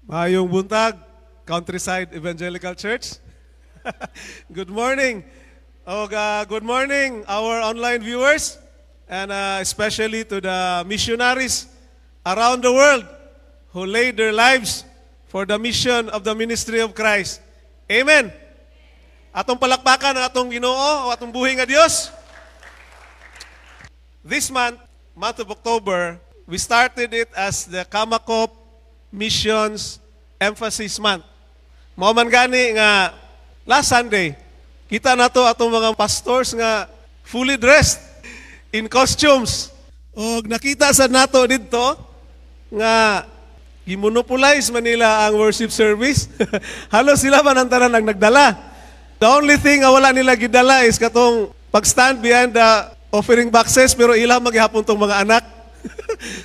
Maayong buntag, Countryside Evangelical Church. Good morning. Good morning, our online viewers, and especially to the missionaries around the world who laid their lives for the mission of the ministry of Christ. Amen. Atong palakpakan ang atong Ginoo o atong buhi nga Dios. This month of October, we started it as the Kamakop Missions Emphasis Month. Mao man gani nga last Sunday, kita nato atong mga pastors nga fully dressed in costumes. Og nakita sa nato didto nga i-monopolize man nila ang worship service. Halos sila man ang tanan ang nagdala. The only thing nga wala nila gidala is katong pag-stand behind the offering boxes, pero ilang maghihapon tong mga anak.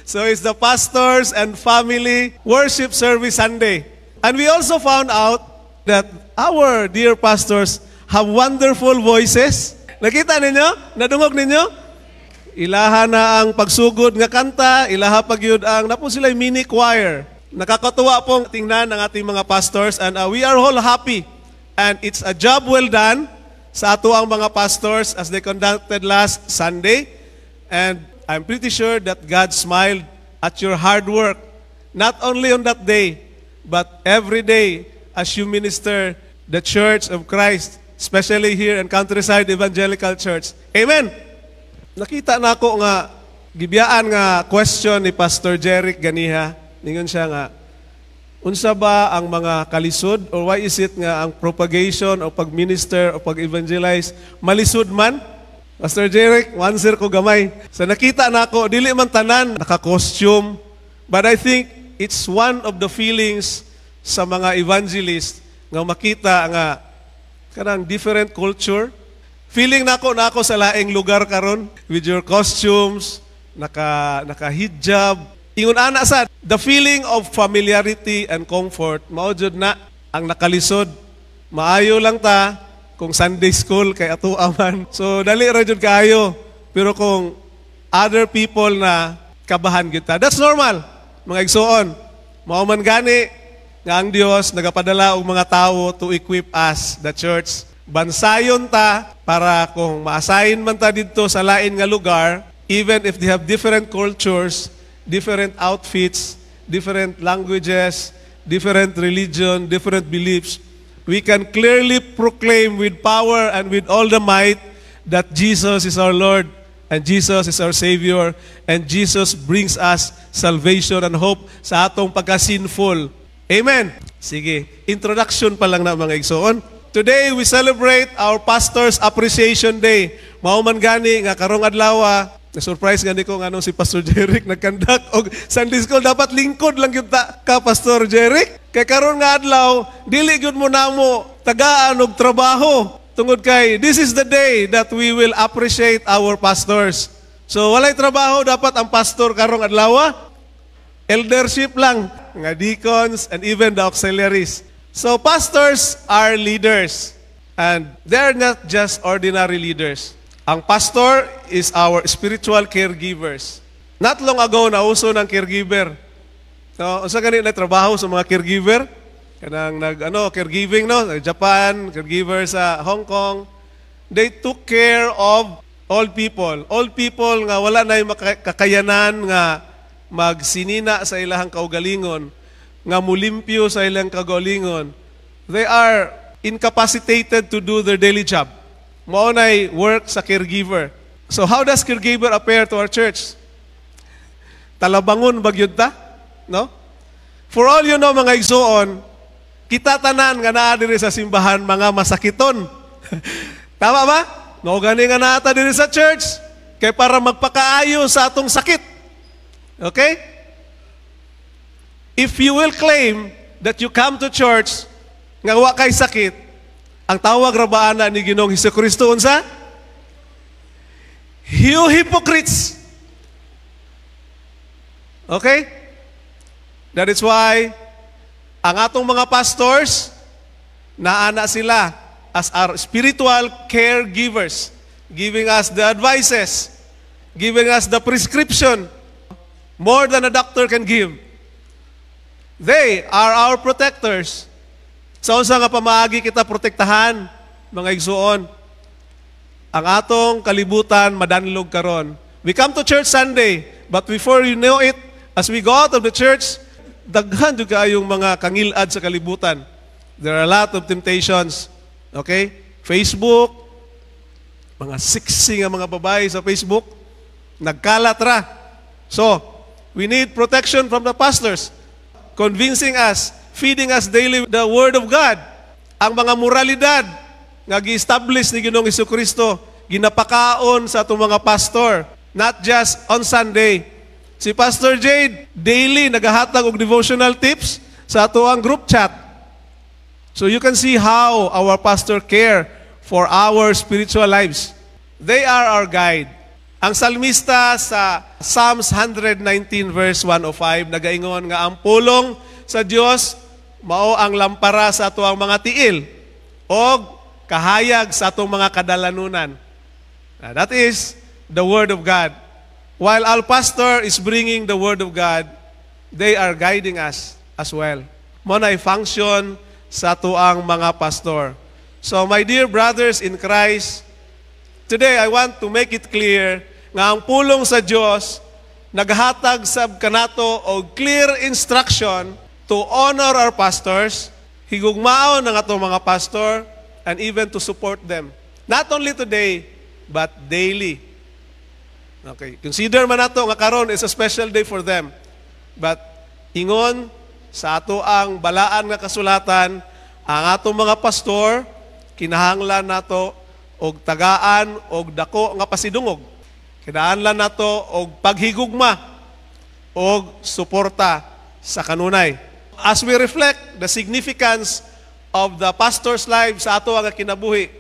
So it's the pastors and family worship service Sunday. And we also found out that our dear pastors have wonderful voices. Nakita ninyo? Nadungog ninyo? Ilaha na ang pagsugod nga kanta, ilaha pagyud ang napo sila mini choir. Nakakatuwa pong tingnan ang ating mga pastors, and we are all happy. And it's a job well done sa ato ang mga pastors as they conducted last Sunday. And I'm pretty sure that God smiled at your hard work, not only on that day, but every day as you minister the Church of Christ, especially here in Countryside Evangelical Church. Amen! Nakita na ako nga, gibiyaan nga question ni Pastor Jeric ganiha, ningon siya nga, unsa ba ang mga kalisod, or why is it nga ang propagation o pag-minister o pag-evangelize malisod man? Pastor Jeric, answer ko gamay. So nakita na ako, dili man tanan, naka-costume. But I think it's one of the feelings sa mga evangelists nga makita nga kanang different culture. Feeling na ako sa laing lugar karon with your costumes, naka-hijab. Ingon ana sad, the feeling of familiarity and comfort, mao jud na ang nakalisod. Maayo lang ta kung Sunday school kay ato aman. So dali ra jud kaayo. Pero kung other people na kabahan kita, that's normal. Mga igsoon, mao man gani nga ang Dios nagapadala og mga tawo to equip us, the church. Bansayon ta para kung ma-assign man ta didto sa lain nga lugar, even if they have different cultures, different outfits, different languages, different religion, different beliefs, we can clearly proclaim with power and with all the might that Jesus is our Lord and Jesus is our Savior and Jesus brings us salvation and hope sa atong pagka-sinful. Amen. Sige, introduction pa lang na mga igsoon. Today we celebrate our Pastor's Appreciation Day. Mao man gani nga karong adlaw, na-surprise gani ko nga nung si Pastor Jeric nagkandak og Sunday school, dapat lingkod lang gyud ka Pastor Jeric. Kay karon nga adlaw, dili gyud mo namo tagaan og trabaho. Tungod kay this is the day that we will appreciate our pastors. So walay trabaho dapat ang pastor karong adlaw. Eldership lang, nga deacons and even the auxiliaries. So pastors are leaders, and they're not just ordinary leaders. Ang pastor is our spiritual caregivers. Not long ago, nauso ng caregiver. No, unsa gani na trabaho sa mga caregiver? Kanang caregiving no, sa Japan, caregiver sa Hong Kong. They took care of old people. Old people nga wala na kakayanan nga magsinina sa ilahang kaugalingon, nga mulimpyo sa ilang kaugalingon. They are incapacitated to do their daily job. Mao nay work sa caregiver. So how does caregiver appear to our church? Talabangon bagyod ta, no? For all you know mga igsoon, kita tanan nga naa diri sa simbahan mga masakiton. Tama ba? No gani nga naa ta diri sa church kay para magpakaayo sa atong sakit. Okay? If you will claim that you come to church nga wa kay sakit, ang tawag ra ba ana ni Ginoong Hesukristo unsa? You hypocrites. Okay? That is why ang atong mga pastors naana sila as our spiritual caregivers, giving us the advices, giving us the prescription more than a doctor can give. They are our protectors. Sa unsa nga pamaagi kita protektahan, mga igsuon, ang atong kalibutan madanlog karon. We come to church Sunday, but before you know it, as we go out of the church, daghan jud kaayong mga kangilad sa kalibutan. There are a lot of temptations. Okay? Facebook, mga sexy nga mga babae sa Facebook, nagkalat ra. So, we need protection from the pastors, convincing us, feeding us daily with the Word of God. Ang mga moralidad nga gi-establish ni Ginoong Jesucristo, ginapakaon sa atong mga pastor, not just on Sunday. Si Pastor Jade, daily nagahatag og devotional tips sa atoang group chat. So you can see how our pastor care for our spiritual lives. They are our guide. Ang salmista sa Psalms 119 verse 105 nagaingon nga ang pulong sa Dios mao ang lampara sa atoang mga tiil o kahayag sa atong mga kadalanunan. That is the Word of God. While our pastor is bringing the Word of God, they are guiding us as well. Mo na function sa atoang mga pastor. So my dear brothers in Christ, today I want to make it clear nga ang pulong sa Dios naghatag sab kanato og clear instruction to honor our pastors, higugmaon ng atong mga pastor, and even to support them. Not only today, but daily. Okay, consider man nato nga karon is a special day for them. But ingon sa ato ang balaan nga kasulatan, ang atong mga pastor kinahanglan nato og tagaan og dako nga pasidungog. Kinahanglan nato og paghigugma og suporta sa kanunay. As we reflect the significance of the pastor's life sa ato nga kinabuhi,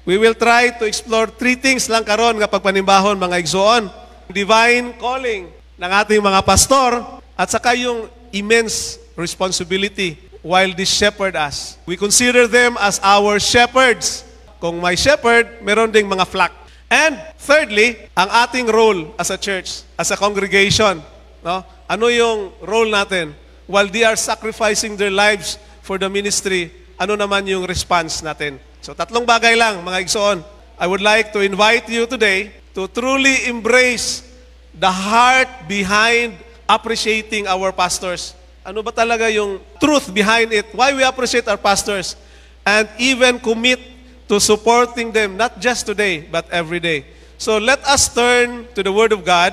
we will try to explore 3 things lang karon nga pagpanimbahon mga igsoon. Divine calling ng ating mga pastor at saka yung immense responsibility while they shepherd us. We consider them as our shepherds. Kung may shepherd, meron ding mga flock. And thirdly, ang ating role as a church, as a congregation. No? Ano yung role natin? While they are sacrificing their lives for the ministry, ano naman yung response natin? So 3 bagay lang, mga igsoon. I would like to invite you today to truly embrace the heart behind appreciating our pastors. Ano ba talaga yung truth behind it? Why we appreciate our pastors? And even commit to supporting them, not just today, but every day. So let us turn to the Word of God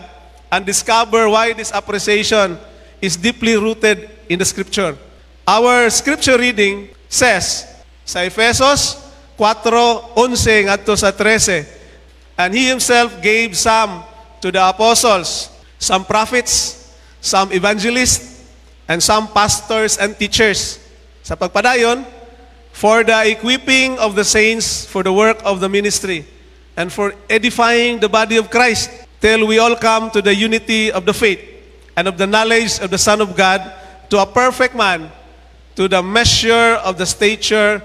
and discover why this appreciation is deeply rooted in the Scripture. Our Scripture reading says, sa Efesos 4:11 ngadto sa 13, and He Himself gave some to the apostles, some prophets, some evangelists, and some pastors and teachers. Sa pagpadayon, for the equipping of the saints for the work of the ministry, and for edifying the body of Christ, till we all come to the unity of the faith, and of the knowledge of the Son of God, to a perfect man, to the measure of the stature,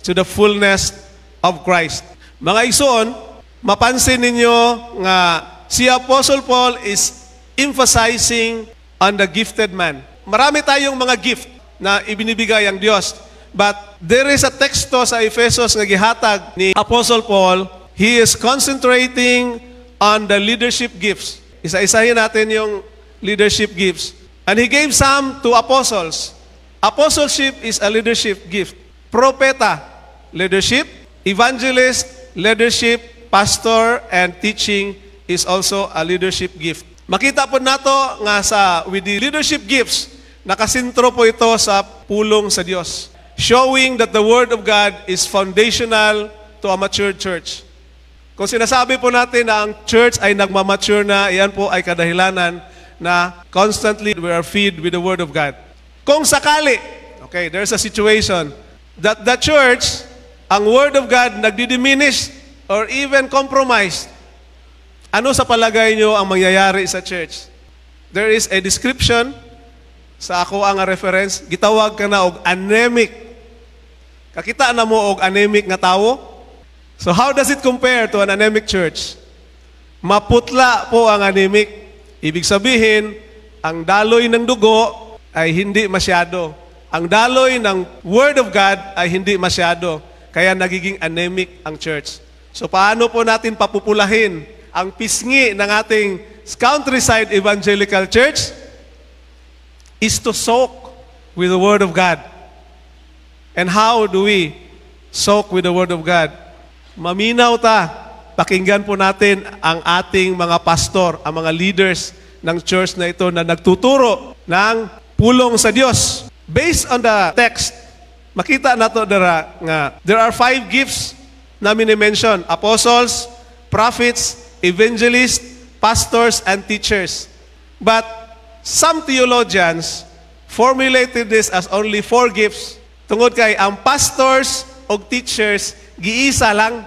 to the fullness of Christ. Mga igsoon, mapansin ninyo nga si Apostle Paul is emphasizing on the gifted man. Marami tayong mga gift na ibinibigay ang Diyos. But there is a teksto sa Efesos nga gihatag ni Apostle Paul. He is concentrating on the leadership gifts. Isa-isahin natin yung leadership gifts. And he gave some to apostles. Apostleship is a leadership gift. Propeta, leadership. Evangelist, leadership. Pastor and teaching is also a leadership gift. Makita po nato nga with the leadership gifts, nakasintro po ito sa pulong sa Diyos. Showing that the Word of God is foundational to a mature church. Kung sinasabi po natin na ang church ay nagmamature na, iyan po ay kadahilanan na constantly we are fed with the Word of God. Kung sakali, okay, there's a situation that the church, ang Word of God nagdi-diminish or even compromised, ano sa palagay nyo ang mangyayari sa church? There is a description sa ako ang reference, gitawag ka na og anemic. Kakita na mo og anemic nga tawo? So how does it compare to an anemic church? Maputla po ang anemic. Ibig sabihin, ang daloy ng dugo ay hindi masyado. Ang daloy ng Word of God ay hindi masyado. Kaya nagiging anemic ang church. So paano po natin papupulahin ang pisngi ng ating Countryside Evangelical Church? Is to soak with the Word of God. And how do we soak with the Word of God? Maminaw ta. Pakinggan po natin ang ating mga pastor, ang mga leaders ng church na ito na nagtuturo ng pulong sa Diyos. Based on the text, makita nato dara nga there are 5 gifts na mini-mention: apostles, prophets, evangelists, pastors, and teachers. But some theologians formulated this as only 4 gifts. Tungod kay ang pastors o teachers, giisa lang.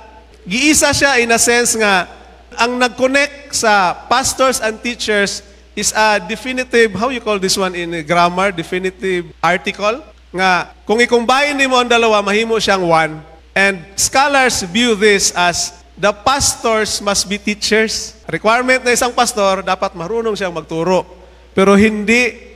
Giisa siya in a sense nga ang nag-connect sa pastors and teachers is a definitive, how you call this one in grammar, definitive article, nga kung i-combine mo ang dalawa, mahimo siyang one. And scholars view this as the pastors must be teachers. Requirement na isang pastor, dapat marunong siyang magturo. Pero hindi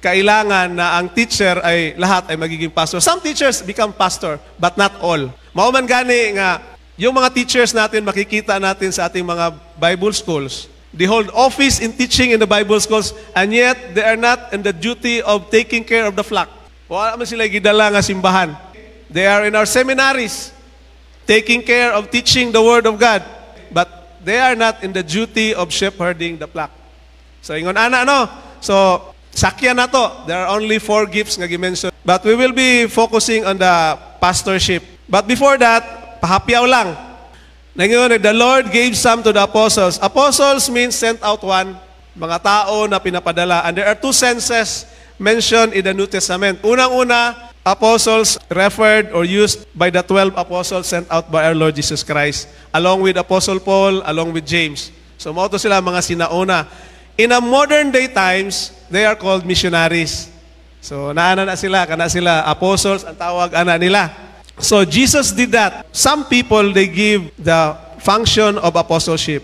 kailangan na ang teacher ay lahat ay magiging pastor. Some teachers become pastor, but not all. Mauman gani nga yung mga teachers natin, makikita natin sa ating mga Bible schools. They hold office in teaching in the Bible schools, and yet they are not in the duty of taking care of the flock. Wala man sila gidala nga simbahan. They are in our seminaries, taking care of teaching the Word of God, but they are not in the duty of shepherding the flock. So, ingon ana, no? So, sakya na to. There are only 4 gifts nga gi-mention. But we will be focusing on the pastorship. But before that, pahapyaw lang. Ngayon, the Lord gave some to the apostles. Apostles means sent out one, mga tao na pinapadala. And there are 2 senses mentioned in the New Testament. Unang-una, apostles referred or used by the 12 apostles sent out by our Lord Jesus Christ, along with Apostle Paul, along with James. So, mga to sila mga sinauna. In a modern day times, they are called missionaries. So, naana na sila, kana sila apostles, ang tawag ana nila. So Jesus did that. Some people, they give the function of apostleship.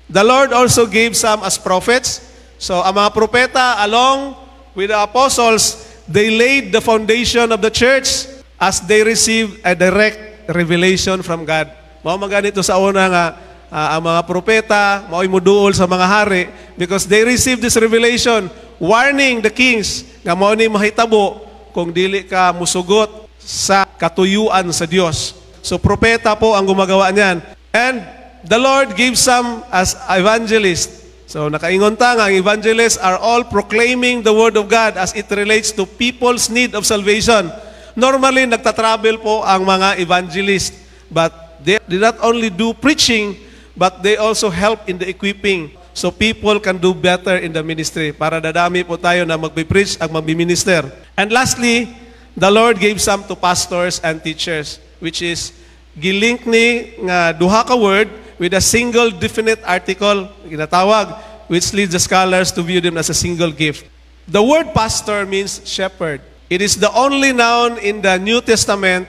The Lord also gave some as prophets. So ang mga propeta, along with the apostles, they laid the foundation of the church as they received a direct revelation from God. Mao maganito sa una nga ang mga propeta, mao'y muduol sa mga hari because they received this revelation warning the kings nga mao ni mahitabo kung dili ka musugot sa katuyuan sa Diyos. So, propeta po ang gumagawa niyan. And the Lord gave some as evangelists. So, nakaingon ta nga, ang evangelists are all proclaiming the Word of God as it relates to people's need of salvation. Normally, nagtatravel po ang mga evangelists. But they not only do preaching, but they also help in the equipping. So, people can do better in the ministry. Para dadami po tayo na magpipreach at magbiminister. And lastly, the Lord gave some to pastors and teachers, which is gilink ni nga duha ka word with a single definite article, ginatawag, which leads the scholars to view them as a single gift. The word pastor means shepherd. It is the only noun in the New Testament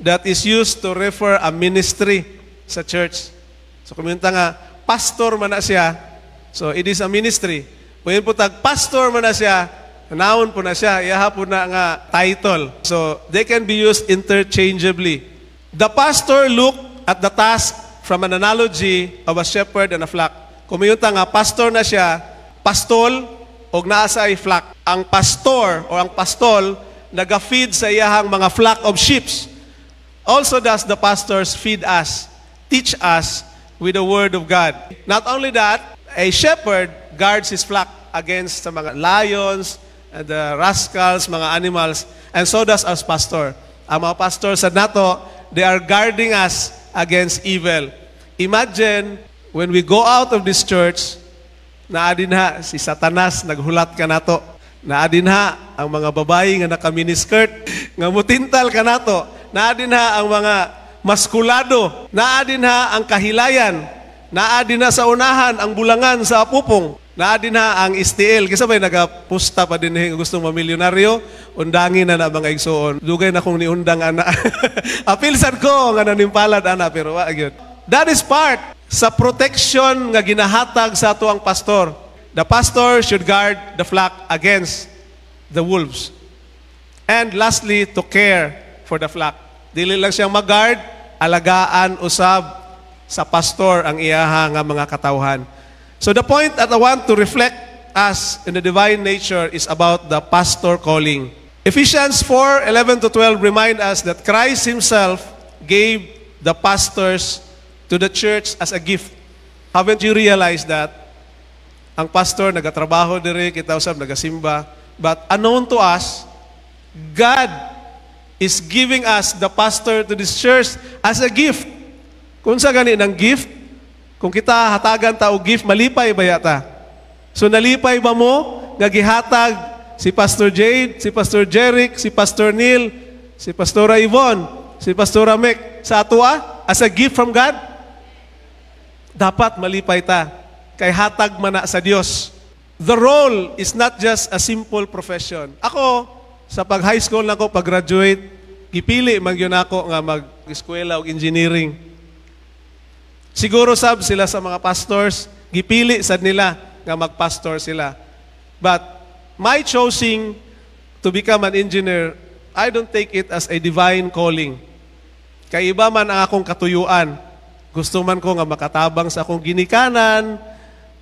that is used to refer a ministry sa church. So kuminta nga, pastor man na siya, so it is a ministry. Kung po tag pastor man na siya, noun po na siya, iyaha po na nga title. So, they can be used interchangeably. The pastor looked at the task from an analogy of a shepherd and a flock. Kumiyunta nga, pastor na siya, pastol, o naasa ay flock. Ang pastor o ang pastol, nag-feed sa iyahang mga flock of sheep. Also does the pastors feed us, teach us with the Word of God. Not only that, a shepherd guards his flock against sa mga lions, the rascals, mga animals, and so does our pastor. Ang mga pastor sa nato, they are guarding us against evil. Imagine, when we go out of this church, naadin ha, si Satanas, naghulat ka nato. Naadin ha, ang mga babae nga naka-miniskirt, nga mutintal ka nato. Naadin ha, ang mga maskulado. Naadin ha, ang kahilayan. Naadin ha sa unahan, ang bulangan sa apupong. Naadin ha ang STL. Kasi ba'y nagapusta pa din gustong mamilyonaryo, undangin na na mga igsoon. Dugay na kung niundang ana. Apilsan ko nga nanimpalad ana, pero wag yun. That is part sa protection nga ginahatag sa ato ang pastor. The pastor should guard the flock against the wolves. And lastly, to care for the flock. Dili lang siyang mag-guard, alagaan usab sa pastor ang iyaha nga mga katawhan. So the point that I want to reflect us in the divine nature is about the pastor calling. Ephesians 4:11-12 remind us that Christ Himself gave the pastors to the church as a gift. Haven't you realized that? Ang pastor nagatrabaho diri, kita usab nagasimba, but unknown to us, God is giving us the pastor to this church as a gift. Kung sa gani ng gift, kung kita hatagan ta og gift, malipay ba yata? So nalipay ba mo nga gihatag si Pastor Jade, si Pastor Jeric, si Pastor Neil, si Pastora Yvonne, si Pastora Mek sa atua as a gift from God? Dapat malipay ta kay hatag man na sa Dios. The role is not just a simple profession. Ako sa pag high school nako, pag graduate, gipili man gyud ako nga mag-eskwela og engineering. Siguro sab sila sa mga pastors, gipili sad nila nga magpastor sila. But my choosing to become an engineer, I don't take it as a divine calling. Kay iba man ang akong katuyuan. Gusto man ko nga makatabang sa akong ginikanan,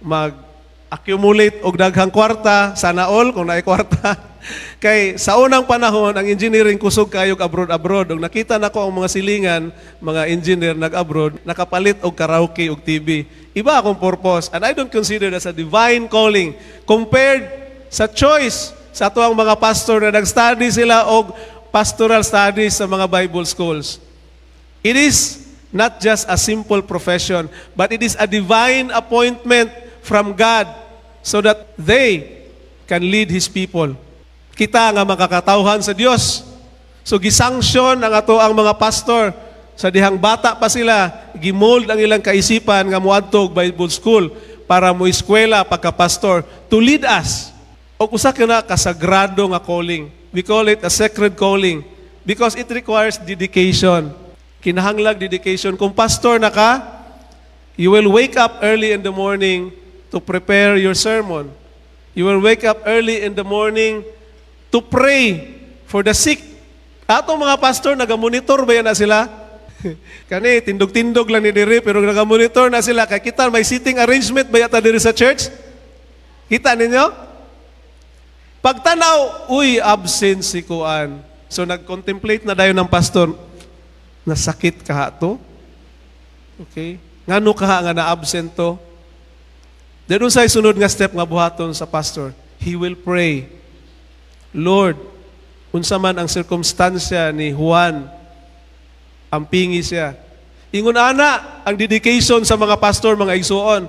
mag-accumulate og daghang kwarta, sana all kung naay kwarta. Kay sa unang panahon, ang engineering kusog kayog abroad. Og nakita nako ang mga silingan, mga engineer nag-abroad, nakapalit og karaoke og TV. Iba akong purpose. And I don't consider that as a divine calling. Compared sa choice sa tuwang mga pastor na nag-study sila og pastoral studies sa mga Bible schools. It is not just a simple profession, but it is a divine appointment from God so that they can lead His people. Kita nga makakatawhan sa Dios. So gisanksyon ang ato ang mga pastor sa dihang bata pa sila, gimold ang ilang kaisipan nga moadto og Bible school para mo eskwela pagka-pastor to lead us. O usa kana kasagrado nga calling. We call it a sacred calling because it requires dedication. Kinahanglag dedication. Kung pastor na ka, you will wake up early in the morning to prepare your sermon. You will wake up early in the morning to pray for the sick. Atong mga pastor, nagamonitor ba yan na sila? Kani, tindog-tindog lang ni diri, pero nagamonitor na sila. Kaya kita, may seating arrangement ba yata diri sa church? Kita ninyo? Pagtanaw, uy, absent si Kuan. So nag-contemplate na dayon ng pastor, nasakit ka to? Okay? Ngano ka nga na-absent to? Doon sa sunod nga step nga buhaton sa pastor, he will pray, Lord, unsa man ang circumstansya ni Juan, ampingi siya. Ingon ana ang dedication sa mga pastor, mga igsuon.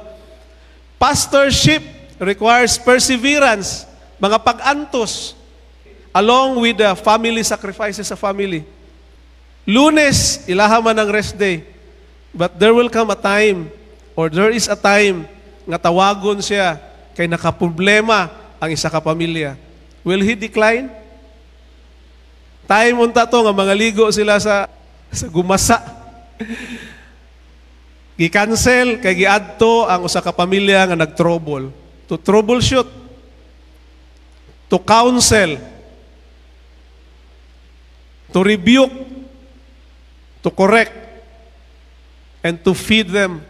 Pastorship requires perseverance, mga pag-antos, along with the family sacrifices sa family. Lunes, ilaha man ang rest day. But there will come a time, or there is a time, nga tawagon siya kay nakaproblema ang isa ka pamilya. Will he decline? Time unta to nga mga ligo sila sa gumasa. Gi-cancel kay giadto ang usa ka pamilya nga nag-trouble. To troubleshoot, to counsel, to rebuke, to correct, and to feed them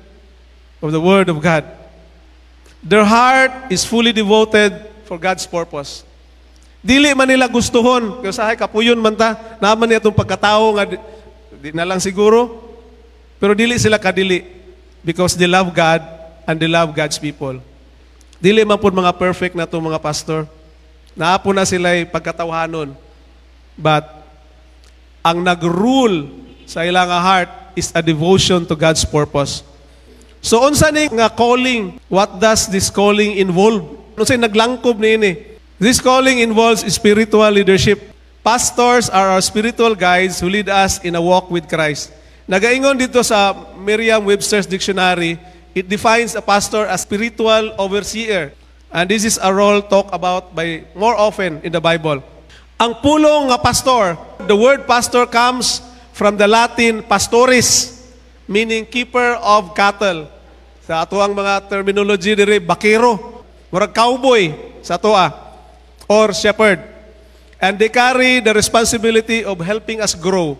of the Word of God. Their heart is fully devoted for God's purpose. Dili man nila gustuhon, kaya sahay kapuyon man ta, naman niya itong pagkatao nga di na lang siguro, pero dili sila kadili because they love God and they love God's people. Dili man po mga perfect na itong mga pastor. Naapo na sila'y pagkatawhanon. But ang nag-rule sa ilang heart is a devotion to God's purpose. So unsa ni nga calling? What does this calling involve? Unsay naglangkob niini? This calling involves spiritual leadership. Pastors are our spiritual guides who lead us in a walk with Christ. Nagaingon dito sa Merriam-Webster's dictionary, it defines a pastor as spiritual overseer. And this is a role talked about by more often in the Bible. Ang pulong nga pastor, the word pastor comes from the Latin pastoris, meaning keeper of cattle. Sa ato ang mga terminology diri, bakero, murag cowboy sa atoa, or shepherd. And they carry the responsibility of helping us grow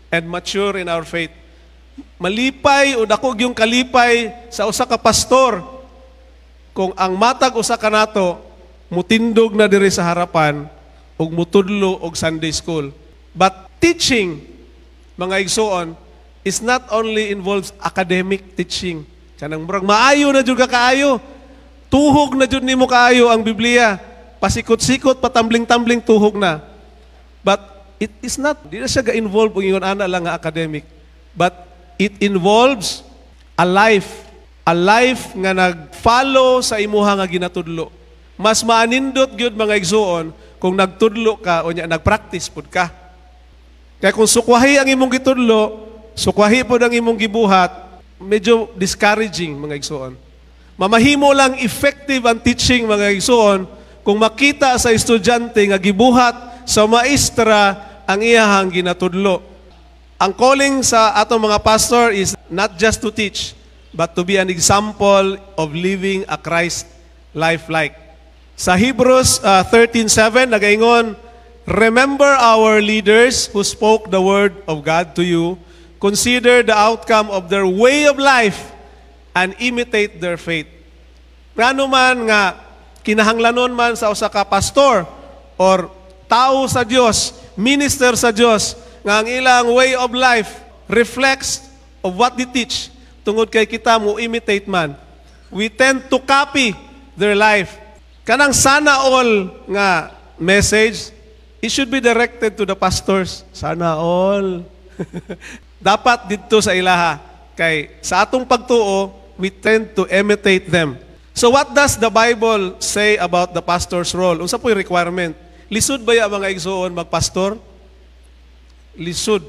and mature in our faith. Malipay o dako yung kalipay sa usa ka pastor kung ang matag usa ka nato mutindog na diri sa harapan ug mutudlo og Sunday school. But teaching, mga igsoon, is not only involves academic teaching. Kanang murag maayo na jud ka kaayo. Tuhog na jud nimo kaayo ang Biblia. Pasikot-sikot, patambling-tambling tuhog na. But it is not, di na siya ga-involve kung yun ana lang nga academic. But it involves a life nga nag-follow sa imuha nga ginatudlo. Mas maanindot gyud mga igsoon kung nagtudlo ka o nagpractice pud ka. Kaya kung sukwahi ang imong gitudlo, sukwahi po ang imong gibuhat, medyo discouraging mga igsoon. Mamahimo lang effective ang teaching mga igsoon kung makita sa estudyante nga gibuhat sa maestra ang iyahang ginatudlo. Ang calling sa atong mga pastor is not just to teach, but to be an example of living a Christ life like. Sa Hebrews 13:7 nagaingon, remember our leaders who spoke the word of God to you. Consider the outcome of their way of life and imitate their faith. Ngano man nga kinahanglanon man sa usa ka pastor or tao sa Dios, minister sa Dios, nga ang ilang way of life reflects of what they teach. Tungod kay kita mo imitate man. We tend to copy their life. Kanang sana all nga message, it should be directed to the pastors. Sana all. Dapat dito sa ilaha. Kay sa atong pagtuo, we tend to imitate them. So what does the Bible say about the pastor's role? Unsa po yung requirement? Lisod ba yung mga igsoon magpastor? Lisod.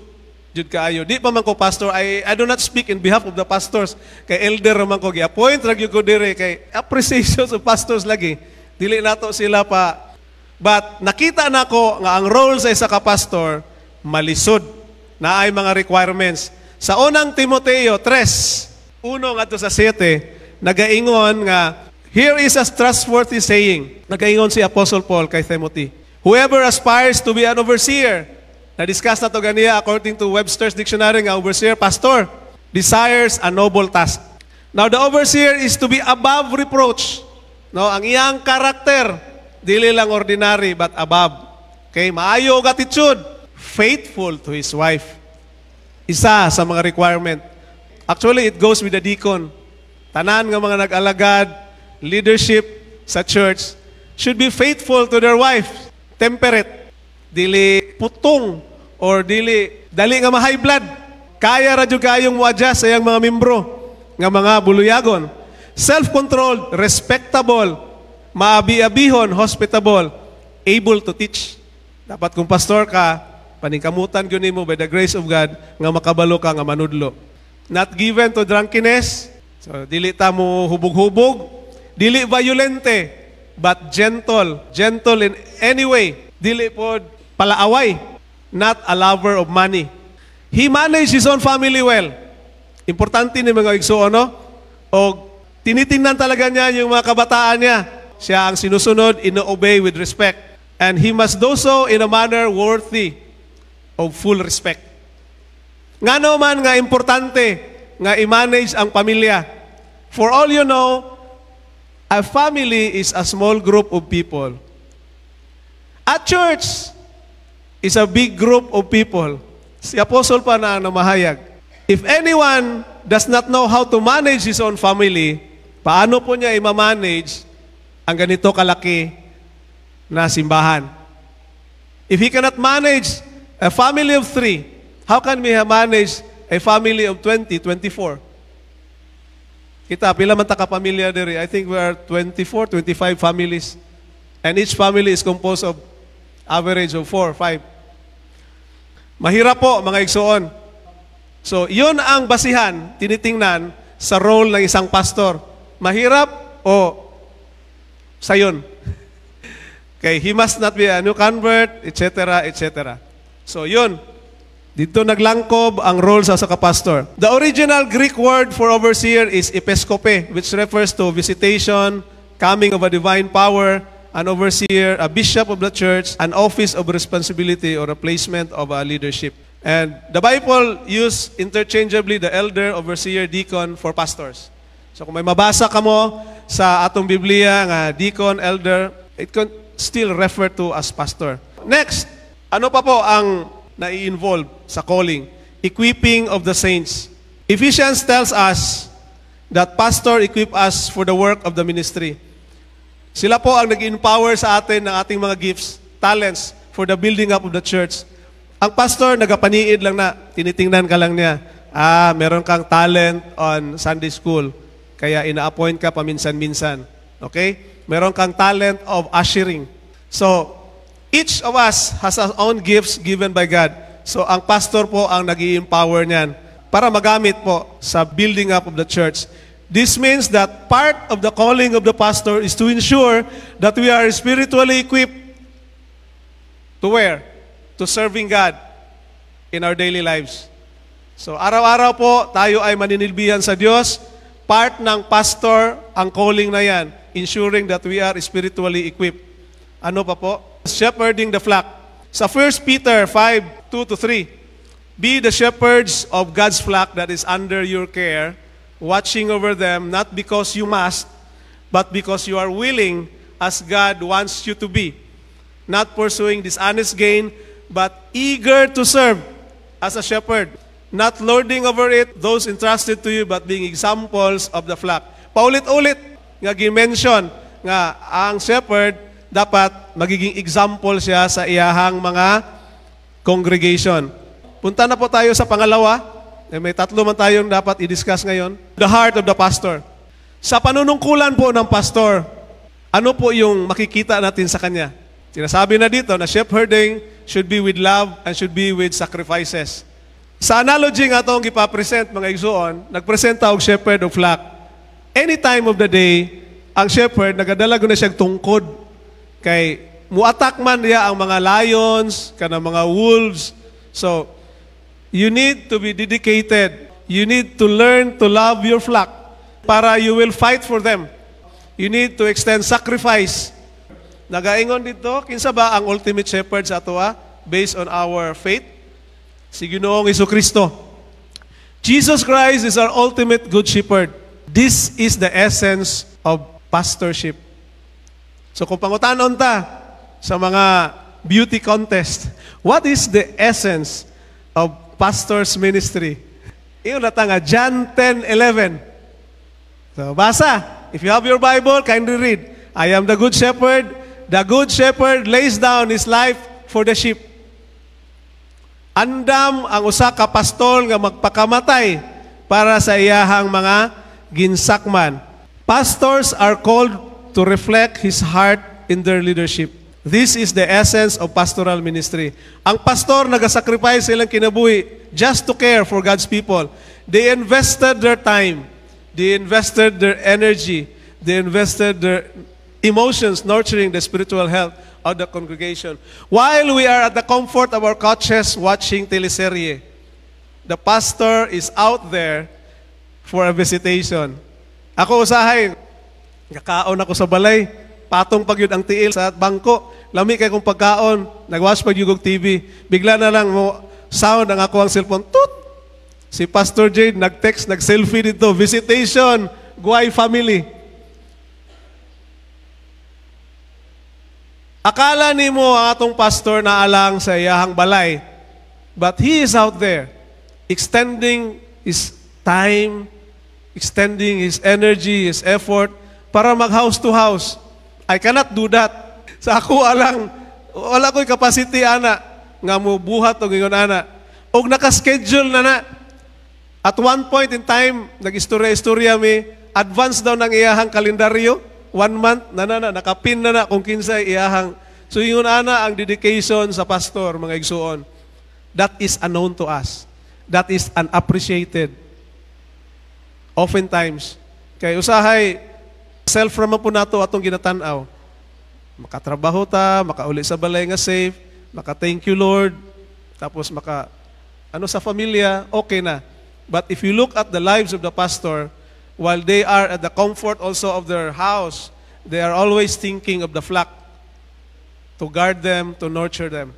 Jud kaayo. Di pa man ko pastor. I do not speak in behalf of the pastors. Kay elder man ko. Gi-appoint ragyo ko dire. Kay appreciation sa pastors lagi. Dili nato sila pa. But nakita na ko nga ang role sa isa ka pastor, malisod na ay mga requirements. Sa unang Timoteo 3:1 ngadto sa 7, nagaingon nga, here is a trustworthy saying. Nagaingon si Apostle Paul kay Timothy. Whoever aspires to be an overseer, na-discuss na to ganiya according to Webster's Dictionary nga overseer, pastor, desires a noble task. Now the overseer is to be above reproach. No, ang iyang karakter, dili lang ordinary but above. Okay, maayo og attitude, faithful to his wife. Isa sa mga requirement. Actually, it goes with the deacon. Tanan nga mga nag-alagad, leadership sa church should be faithful to their wife. Temperate. Dili putong or dili dali nga ma-high blood. Kaya ra jud kayong mo-adjust sa iyang mga membro nga mga buluyagon. Self-controlled, respectable, maabi-abihon, hospitable, able to teach. Dapat kung pastor ka, paningkamutan gyud nimo by the grace of God nga makabalo ka nga manudlo. Not given to drunkenness. So dili ta mo hubog-hubog, dili violente, but gentle. Gentle in any way. Dili pod palaaway, not a lover of money. He managed his own family well. Importante ni mga igsoon, no? O tinitingnan talaga niya yung mga kabataan niya. Siya ang sinusunod, ino-obey with respect. And he must do so in a manner worthy of full respect. Ngano man nga importante nga i-manage ang pamilya. For all you know, a family is a small group of people. A church is a big group of people. Si Apostle pa na namahayag. If anyone does not know how to manage his own family, paano po niya i-manage ang ganito kalaki na simbahan? If he cannot manage a family of 3, how can we manage a family of 20, 24? Kita, pila man ta kapamilya diri? I think we are 24, 25 families. And each family is composed of average of 4, 5. Mahirap po, mga igsoon. So, yun ang basihan, tinitingnan sa role ng isang pastor. Mahirap o sayon? Okay, he must not be a new convert, etc., etc. So, yun. Dito naglangkob ang role sa pastor. The original Greek word for overseer is episkope, which refers to visitation, coming of a divine power, an overseer, a bishop of the church, an office of responsibility or a placement of a leadership. And the Bible use interchangeably the elder, overseer, deacon for pastors. So kung may mabasa ka mo sa atong Biblia nga deacon, elder, it can still refer to as pastor. Next, ano pa po ang nai-involve sa calling? Equipping of the saints. Ephesians tells us that pastor equip us for the work of the ministry. Sila po ang nag-empower sa atin ng ating mga gifts, talents for the building up of the church. Ang pastor, nagapaniid lang na, tinitingnan ka lang niya, meron kang talent on Sunday school, kaya ina-appoint ka paminsan-minsan. Okay? Meron kang talent of ushering. So, each of us has our own gifts given by God. So, ang pastor po ang nag-i-empower niyan para magamit po sa building up of the church. This means that part of the calling of the pastor is to ensure that we are spiritually equipped to where? To serving God in our daily lives. So araw-araw po tayo ay maninilbihan sa Diyos. Part ng pastor ang calling na yan, ensuring that we are spiritually equipped. Ano pa po? Shepherding the flock. Sa 1 Peter 5:2-3, be the shepherds of God's flock that is under your care, watching over them, not because you must, but because you are willing, as God wants you to be. Not pursuing dishonest gain, but eager to serve as a shepherd. Not lording over it, those entrusted to you, but being examples of the flock. Paulit-ulit nga gi-mention nga ang shepherd dapat magiging example siya sa iyahang mga congregation. Punta na po tayo sa pangalawa. May tatlo man tayong dapat i-discuss ngayon. The heart of the pastor. Sa panunungkulan po ng pastor, ano po yung makikita natin sa kanya? Sinasabi na dito na shepherding should be with love and should be with sacrifices. Sa analogy nga itong ipapresent mga igsoon, nagpresenta og shepherd of flock. Any time of the day, ang shepherd, nagadala ko na siyang tungkod. Kay muatak man niya ang mga lions, kanang mga wolves. So, you need to be dedicated. You need to learn to love your flock para you will fight for them. You need to extend sacrifice. Nagaingon dito, kinsa ba ang ultimate shepherd sa ato based on our faith? Si Ginoong Jesucristo. Jesus Christ is our ultimate good shepherd. This is the essence of pastorship. So kung pangutanon ta sa mga beauty contest, what is the essence of pastor's ministry? Iyon na nga, John 10:11. So basa. If you have your Bible, kindly read. I am the good shepherd. The good shepherd lays down his life for the sheep. Andam ang usa ka pastol nga magpakamatay para sa iyahang mga ginsakman. Pastors are called to reflect his heart in their leadership. This is the essence of pastoral ministry. Ang pastor nagasacrifice silang kinabuhi just to care for God's people. They invested their time. They invested their energy. They invested their emotions nurturing the spiritual health of the congregation. While we are at the comfort of our couches watching teleserye, the pastor is out there for a visitation. Ako usahay, kakaon ako sa balay, patong pagyud ang tiil sa bangko, lami kay kong pagkaon, nagwatch pag yugog TV, bigla na lang mo sound ang ako ang cellphone, tut! Si Pastor Jade nag-text, nag-selfie dito, visitation, Guay family. Akala ni mo ang atong pastor na alang sa iyahang balay, but he is out there, extending his time, extending his energy, his effort, para mag-house to house. I cannot do that. Sa ako alang, wala ko'y capacity, ana, nga mo buhat o ngayon, ana. O nakaschedule na. At one point in time, nag-istorya mi, advance daw ng iyahang kalendaryo, 1 month, nakapin na kung kinsa iyahang. So yun, ana, ang dedication sa pastor, mga igsuon. That is unknown to us. That is unappreciated. Oftentimes, kay usahay, self-raman po nato atong ginatanaw. Makatrabaho ta, makauli sa balay nga safe, maka-thank you Lord, tapos sa pamilya, okay na. But if you look at the lives of the pastor, while they are at the comfort also of their house, they are always thinking of the flock. to guard them, to nurture them.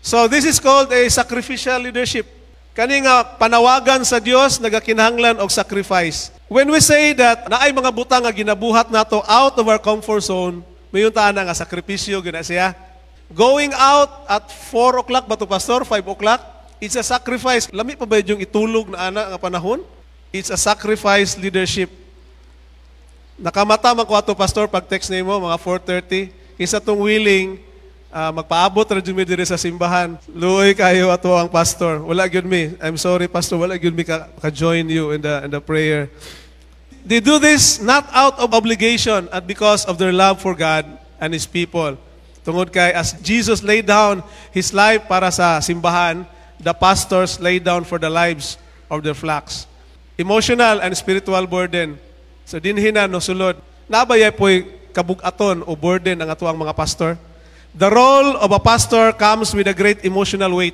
So this is called a sacrificial leadership. Kani nga panawagan sa Dios nagakinahanglan og sacrifice. When we say that naay mga butang nga ginabuhat nato out of our comfort zone, mayon ta nga sakripisyo gina siya. Going out at 4 o'clock ba to, Pastor? 5 o'clock? It's a sacrifice. Lami pa ba yung itulog na ana nga panahon? It's a sacrifice leadership. Nakamata man ko ato, Pastor, pag text nimo mga 4:30. Isa tong willing magpaabot ra jud mi diri sa simbahan. Luoy kayo ato ang pastor. Wala gyud mi. I'm sorry, Pastor, wala gyud mi ka join you in the prayer. They do this not out of obligation and because of their love for God and His people. Tungod kay as Jesus laid down His life para sa simbahan, the pastors laid down for the lives of their flocks. Emotional and spiritual burden. So dinhin na no sulod. Nabayay po'y kabug-aton o burden ang atuang mga pastor. The role of a pastor comes with a great emotional weight.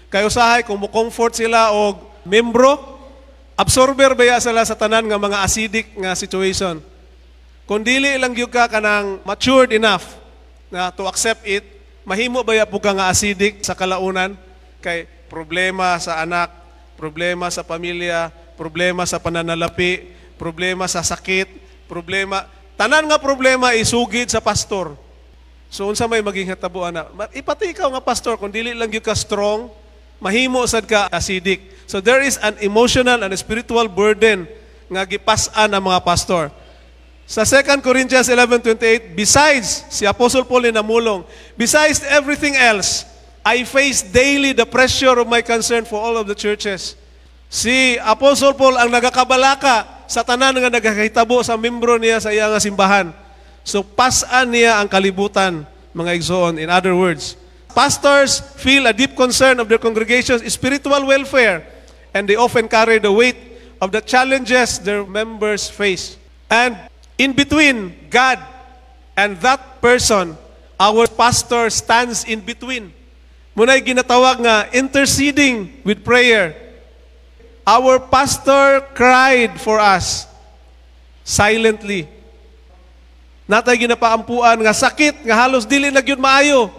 Kay usahay kung mo-comfort sila o membro, absorber baya sila sa tanan nga mga acidic nga situation. Kung dili lang gyud ka kanang matured enough na to accept it, mahimo baya po ka nga acidic sa kalaunan kay problema sa anak, problema sa pamilya, problema sa pananalapi, problema sa sakit, problema, tanan nga problema isugid sa pastor. So unsa may maging hatabuan na? Ipati ikaw nga pastor, kung dili lang gyud ka strong, mahimo sad ka acidic. So there is an emotional and a spiritual burden nga gipas-an ang mga pastor. Sa 2 Corinthians 11:28, besides, si Apostle Paul namulong, besides everything else, I face daily the pressure of my concern for all of the churches. Si Apostle Paul ang nagakabalaka sa tanan nga nagakahitabo sa membro niya sa iyang simbahan. So pasan niya ang kalibutan, mga igsoon. In other words, pastors feel a deep concern of their congregation's spiritual welfare and they often carry the weight of the challenges their members face. And in between God and that person, our pastor stands in between. Muna'y ginatawag nga interceding with prayer. Our pastor cried for us silently. Natay ginapaampuan nga sakit nga halos dili na gyud maayo.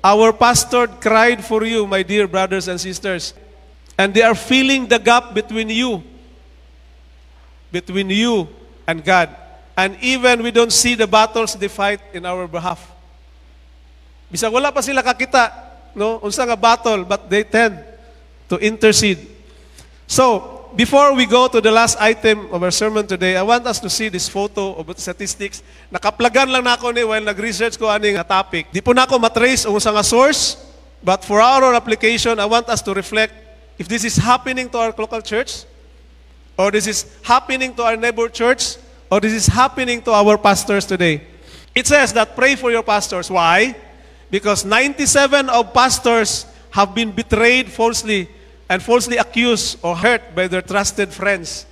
Our pastor cried for you, my dear brothers and sisters. And they are filling the gap between you and God. And even we don't see the battles they fight in our behalf. Bisag wala pa sila kakita, no? Unsa nga battle, but they tend to intercede. So, before we go to the last item of our sermon today, I want us to see this photo of statistics. Nakaplagan lang na ako ni while nag-research ko aning topic. Di po na ako matrace ang sa nga source, but for our own application, I want us to reflect if this is happening to our local church, or this is happening to our neighbor church, or this is happening to our pastors today. It says that pray for your pastors. Why? Because 97 of pastors have been betrayed falsely and falsely accused or hurt by their trusted friends.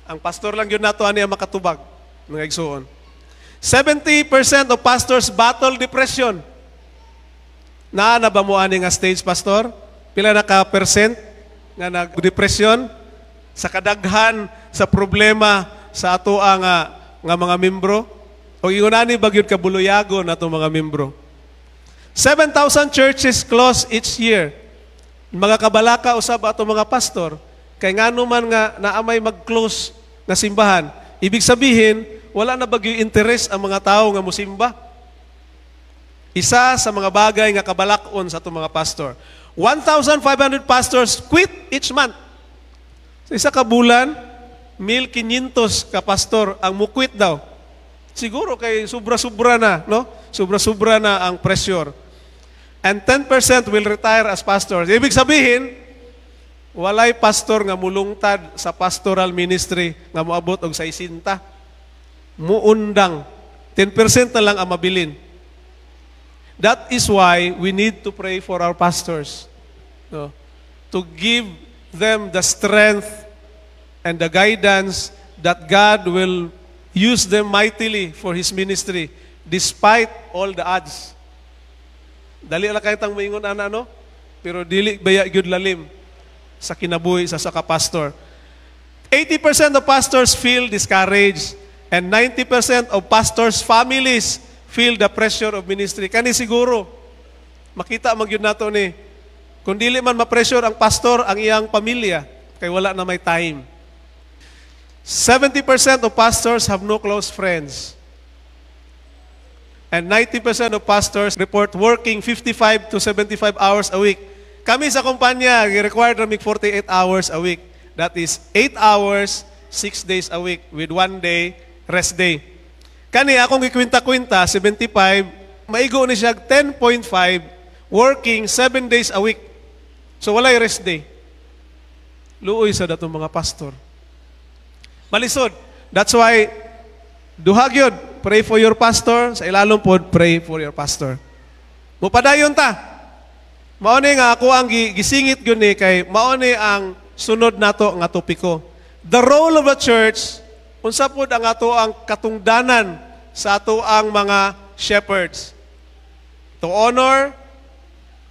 Ang pastor lang yun nato ani ang makatubag, mga igsoon. 70% of pastors battle depression. Naa na ba mo ani nga stage, pastor? Pila na ka percent nga nag-depression sa kadaghan sa problema sa ato ang nga mga membro? O ingunani bagyod kabuluyagon nato mga membro. 7,000 churches close each year. Mga kabalaka usab ato mga pastor, kay ngano man nga naamay mag-close na simbahan, ibig sabihin, wala na bagyo interes ang mga tao nga musimba. Isa sa mga bagay nga kabalakon sa ato mga pastor. 1,500 pastors quit each month. Sa isa ka bulan, 1,500 ka pastor ang muquit daw. Siguro kay sobra-sobra na, no? Sobra-sobra na ang pressure. And 10% will retire as pastors. Ibig sabihin, walay pastor nga mulungtad sa pastoral ministry nga moabot og 60. Muundang. 10% na lang ang mabilin. That is why we need to pray for our pastors. No? To give them the strength and the guidance that God will use them mightily for His ministry despite all the odds. Dali lang kahit ang maingon ano, pero dili baya gyud lalim sa kinabuhi sa pastor. 80% of pastors feel discouraged and 90% of pastors' families feel the pressure of ministry. Kani siguro, makita magyud nato ni, kung dili man ma-pressure ang pastor, ang iyang pamilya, kay wala na may time. 70% of pastors have no close friends. And 90% of pastors report working 55 to 75 hours a week. Kami sa kumpanya, required na 48 hours a week. That is 8 hours, 6 days a week with 1 day, rest day. Kani, akong ikwinta-kwinta, 75, maigo ni siya 10.5, working 7 days a week. So, walay rest day. Luoy sa datong mga pastor. Malisod. That's why, duhag yun, pray for your pastor. Sa ilalong pod, pray for your pastor. Mupadayon ta. Mauni nga ako ang gisingit yun kay mauni ang sunod nato nga topiko. The role of the church, unsa pod ang ato ang katungdanan sa ato ang mga shepherds. To honor,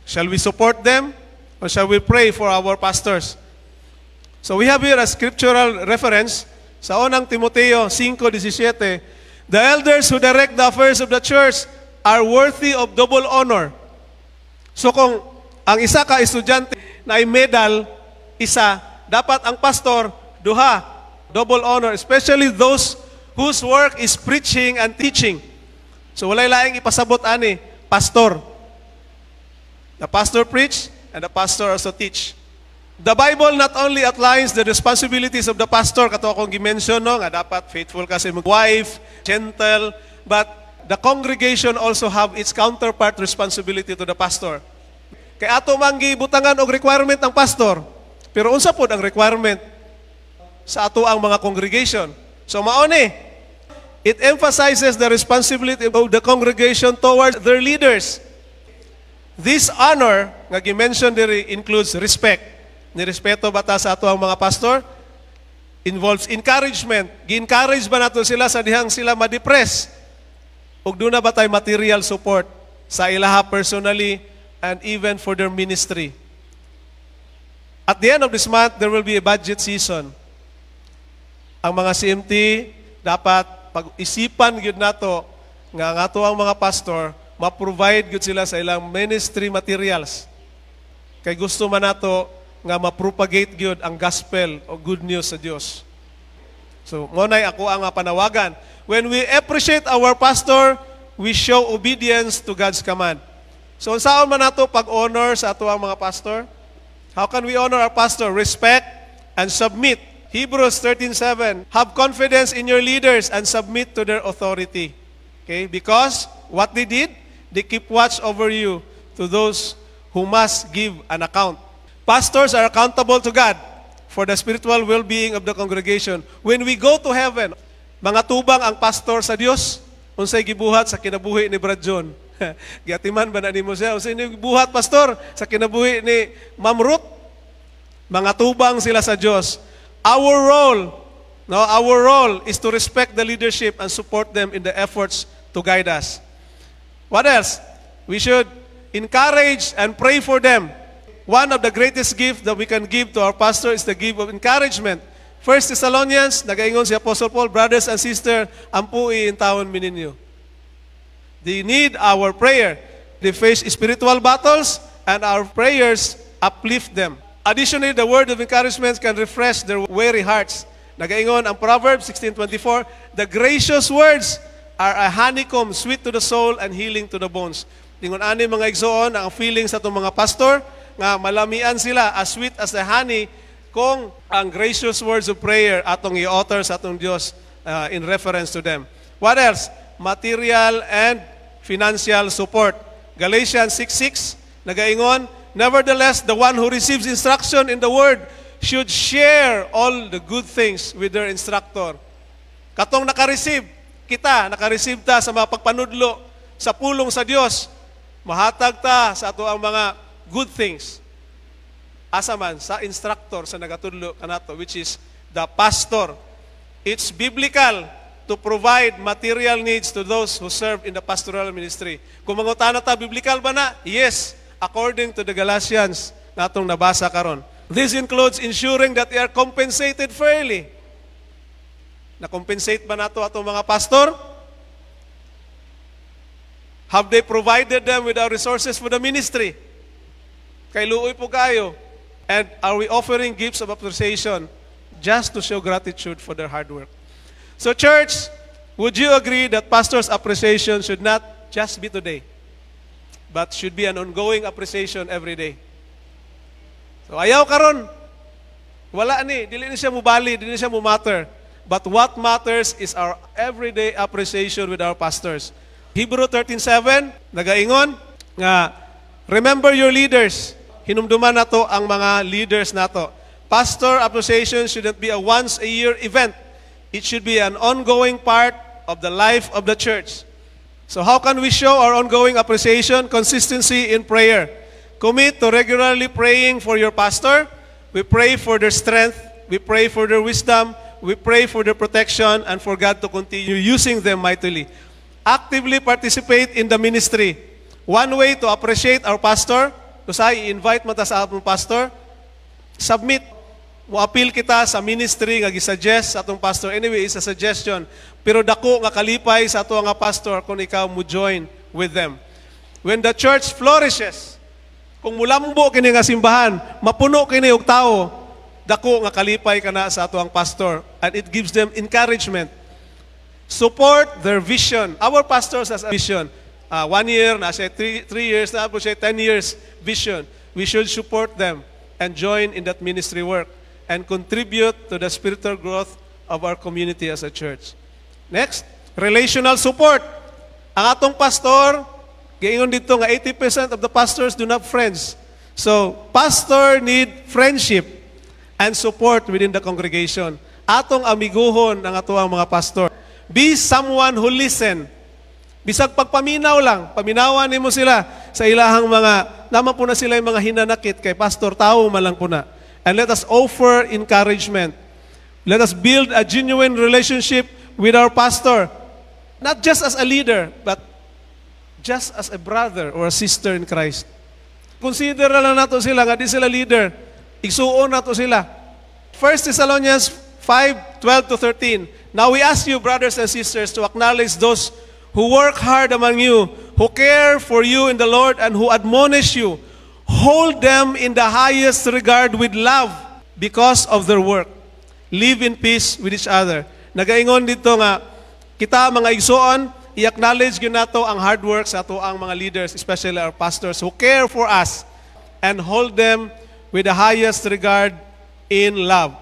shall we support them? Or shall we pray for our pastors? So we have here a scriptural reference sa unang Timoteo 5:17. The elders who direct the affairs of the church are worthy of double honor. So kung ang isa ka estudyante na ay medal, isa, dapat ang pastor, duha, double honor, especially those whose work is preaching and teaching. So walay laing ipasabot ani, pastor. The pastor preach and the pastor also teach. The Bible not only outlines the responsibilities of the pastor, kato akong gimension, no, nga dapat faithful ka sa wife, gentle, but the congregation also have its counterpart responsibility to the pastor. Kaya ato manggi butangan og requirement ang pastor, pero unsa pod ang requirement sa ato ang mga congregation? So maoni, it emphasizes the responsibility of the congregation towards their leaders. This honor, nga gimension diri, includes respect. Nirespeto ba ta sa ato ang mga pastor? Involves encouragement. Gi-encourage ba nato sila sa dihang sila ma-depress? Ug doon na ba tayo material support sa ilaha personally and even for their ministry? At the end of this month, there will be a budget season. Ang mga CMT, dapat pag-isipan gyud nato nga ang ato ang mga pastor, ma-provide gyud sila sa ilang ministry materials. Kay gusto man nato nga ma-propagate gyud ang gospel o good news sa Dios. So, ngunay ako ang panawagan. When we appreciate our pastor, we show obedience to God's command. So, saan man nato pag-honor sa ato ang mga pastor? How can we honor our pastor? Respect and submit. Hebrews 13:7, have confidence in your leaders and submit to their authority. Okay? Because what they did, they keep watch over you to those who must give an account. Pastors are accountable to God for the spiritual well-being of the congregation. When we go to heaven, mga tubang ang pastor sa Dios, unsay gibuhat sa kinabuhi ni Brad John. Giatiman ba na nimo siya? Unsay gibuhat pastor sa kinabuhi ni Ma'am Ruth? Mga tubang sila sa Dios. Our role is to respect the leadership and support them in the efforts to guide us. What else? We should encourage and pray for them. One of the greatest gifts that we can give to our pastor is the gift of encouragement. 1 Thessalonians, nagaingon si Apostle Paul, brothers and sisters, ampui in taon mininyo. They need our prayer. They face spiritual battles and our prayers uplift them. Additionally, the word of encouragement can refresh their weary hearts. Nagaingon ang Proverbs 16:24, the gracious words are a honeycomb, sweet to the soul and healing to the bones. Tingon ani mga igsoon ang feelings sa itong mga pastor, nga malamian sila as sweet as the honey kung ang gracious words of prayer atong i-utter sa atong Dios in reference to them. What else? Material and financial support. Galatians 6:6 nagaingon, nevertheless, the one who receives instruction in the word should share all the good things with their instructor. Katong naka-receive ta sa mga pagpanudlo sa pulong sa Dios, mahatag ta sa ato ang mga good things. Asa man sa instructor sa nagatudlo kanato, which is the pastor. It's biblical to provide material needs to those who serve in the pastoral ministry. Kung mangutana ta, biblical ba na? Yes, according to the Galatians natong nabasa karon. This includes ensuring that they are compensated fairly. Na-compensate ba nato atong mga pastor? Have they provided them with our resources for the ministry? Kay luoy po kayo. And are we offering gifts of appreciation just to show gratitude for their hard work? So church, would you agree that pastor's appreciation should not just be today, but should be an ongoing appreciation every day? So ayaw karon. Wala ni, dili ni siya mubali, dili ni siya mumatter. But what matters is our everyday appreciation with our pastors. Hebrew 13:7 nagaingon nga remember your leaders. Hinumduman nato ang mga leaders nato. Pastor appreciation shouldn't be a once-a-year event. It should be an ongoing part of the life of the church. So how can we show our ongoing appreciation? Consistency in prayer. Commit to regularly praying for your pastor. We pray for their strength. We pray for their wisdom. We pray for their protection and for God to continue using them mightily. Actively participate in the ministry. One way to appreciate our pastor, kusay i-invite mo ta sa atong pastor, submit, mo-appeal kita sa ministry nga gisuggest sa atong pastor. Anyway, it's a suggestion. Pero dako nga kalipay sa ato nga pastor kung ikaw mo join with them. When the church flourishes, kung mulambo kini nga simbahan, mapuno kini og tao, dako nga kalipay kana sa ato ang pastor, and it gives them encouragement. Support their vision. Our pastors has a vision. 1 year, na siya 3 years, na po siya 10 years vision. We should support them and join in that ministry work and contribute to the spiritual growth of our community as a church. Next, relational support. Ang atong pastor, gaingon dito nga 80% of the pastors do not have friends. So, pastor need friendship and support within the congregation. Atong amiguhon ang atuang mga pastor. Be someone who listen. Bisag pagpaminaw lang, paminawan nimo sila sa ilahang mga, naman po na sila yung mga hinanakit kay pastor, tao man lang po na. And let us offer encouragement. Let us build a genuine relationship with our pastor. Not just as a leader, but just as a brother or a sister in Christ. Consider na lang nato sila, nga di sila leader. Igsuon nato sila. 1 Thessalonians 5:12-13. Now we ask you, brothers and sisters, to acknowledge those who work hard among you, who care for you in the Lord, and who admonish you. Hold them in the highest regard with love because of their work. Live in peace with each other. Nagaingon dito nga, kita mga igsoon, i-acknowledge yun nato ang hard work sa ato ang mga leaders, especially our pastors, who care for us, and hold them with the highest regard in love.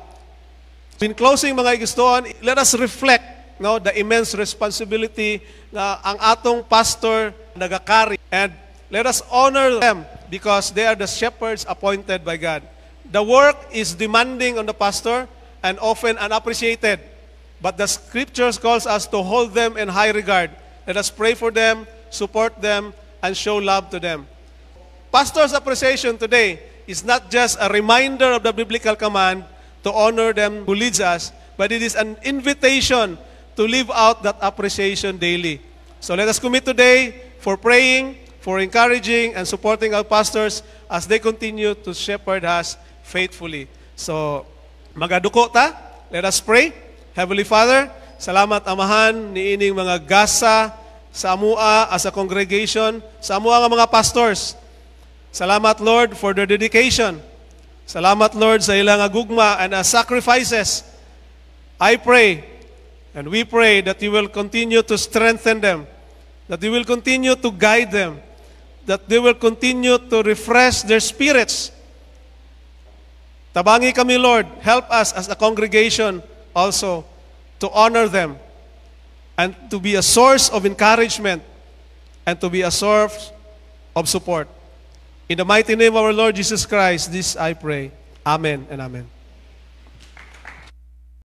In closing, mga igsoon, let us reflect the immense responsibility na ang atong pastor nagakari, and let us honor them because they are the shepherds appointed by God. The work is demanding on the pastor and often unappreciated, but the scriptures calls us to hold them in high regard. Let us pray for them, support them, and show love to them. Pastor's appreciation today is not just a reminder of the biblical command to honor them who leads us, but it is an invitation to live out that appreciation daily. So let us commit today for praying, for encouraging, and supporting our pastors as they continue to shepherd us faithfully. So, magaduko ta, let us pray. Heavenly Father, salamat amahan ni ining mga gasa sa amua as a congregation, sa amua nga mga pastors. Salamat, Lord, for their dedication. Salamat, Lord, sa ilang gugma and sacrifices. I pray, and we pray that you will continue to strengthen them, that you will continue to guide them, that they will continue to refresh their spirits. Tabangi kami, Lord, help us as a congregation also to honor them and to be a source of encouragement and to be a source of support. In the mighty name of our Lord Jesus Christ, this I pray. Amen and amen.